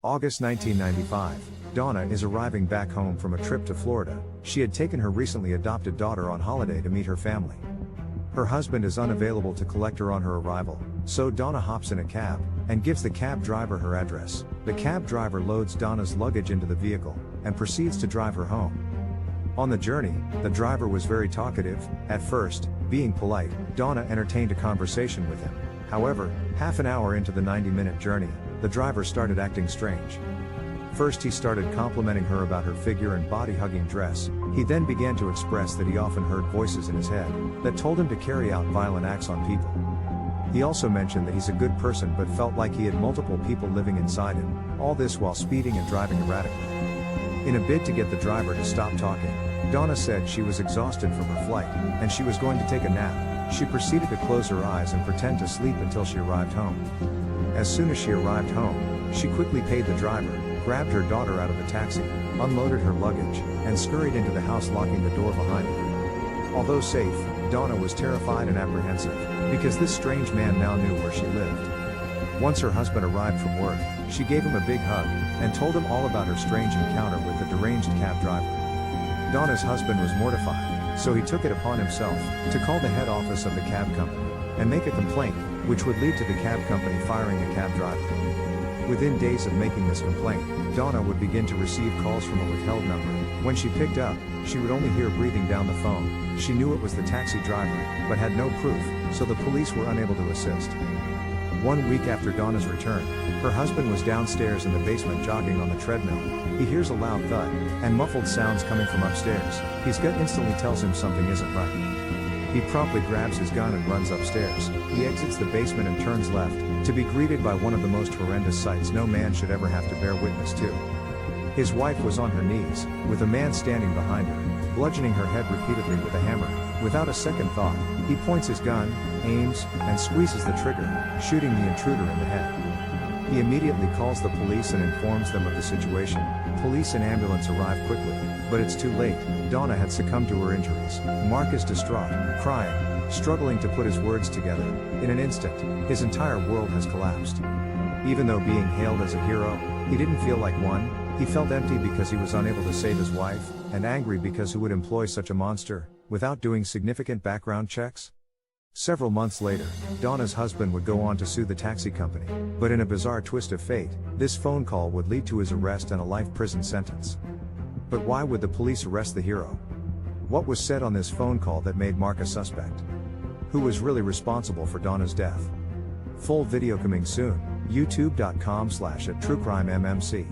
August 1995. Donna is arriving back home from a trip to Florida. She had taken her recently adopted daughter on holiday to meet her family. Her husband is unavailable to collect her on her arrival, so Donna hops in a cab and gives the cab driver her address. The cab driver loads Donna's luggage into the vehicle and proceeds to drive her home. On the journey, the driver was very talkative. At first, being polite, Donna entertained a conversation with him. However, half an hour into the 90-minute journey, the driver started acting strange. First he started complimenting her about her figure and body-hugging dress. He then began to express that he often heard voices in his head that told him to carry out violent acts on people. He also mentioned that he's a good person but felt like he had multiple people living inside him, all this while speeding and driving erratically. In a bid to get the driver to stop talking, Donna said she was exhausted from her flight, and she was going to take a nap. She proceeded to close her eyes and pretend to sleep until she arrived home. As soon as she arrived home, she quickly paid the driver, grabbed her daughter out of the taxi, unloaded her luggage, and scurried into the house, locking the door behind her. Although safe, Donna was terrified and apprehensive, because this strange man now knew where she lived. Once her husband arrived from work, she gave him a big hug, and told him all about her strange encounter with the deranged cab driver. Donna's husband was mortified, so he took it upon himself to call the head office of the cab company and make a complaint, which would lead to the cab company firing the cab driver. Within days of making this complaint, Donna would begin to receive calls from a withheld number. When she picked up, she would only hear breathing down the phone. She knew it was the taxi driver, but had no proof, so the police were unable to assist. 1 week after Donna's return, her husband was downstairs in the basement jogging on the treadmill. He hears a loud thud and muffled sounds coming from upstairs. His gut instantly tells him something isn't right. He promptly grabs his gun and runs upstairs. He exits the basement and turns left, to be greeted by one of the most horrendous sights no man should ever have to bear witness to. His wife was on her knees, with a man standing behind her, bludgeoning her head repeatedly with a hammer. Without a second thought, he points his gun, aims, and squeezes the trigger, shooting the intruder in the head. He immediately calls the police and informs them of the situation. Police and ambulance arrive quickly, but it's too late. Donna had succumbed to her injuries. Mark is distraught, crying, struggling to put his words together. In an instant, his entire world has collapsed. Even though being hailed as a hero, he didn't feel like one. He felt empty because he was unable to save his wife, and angry because who would employ such a monster, without doing significant background checks? Several months later, Donna's husband would go on to sue the taxi company, but in a bizarre twist of fate, this phone call would lead to his arrest and a life prison sentence. But why would the police arrest the hero? What was said on this phone call that made Mark a suspect? Who was really responsible for Donna's death? Full video coming soon, youtube.com/@TrueCrimeMMC.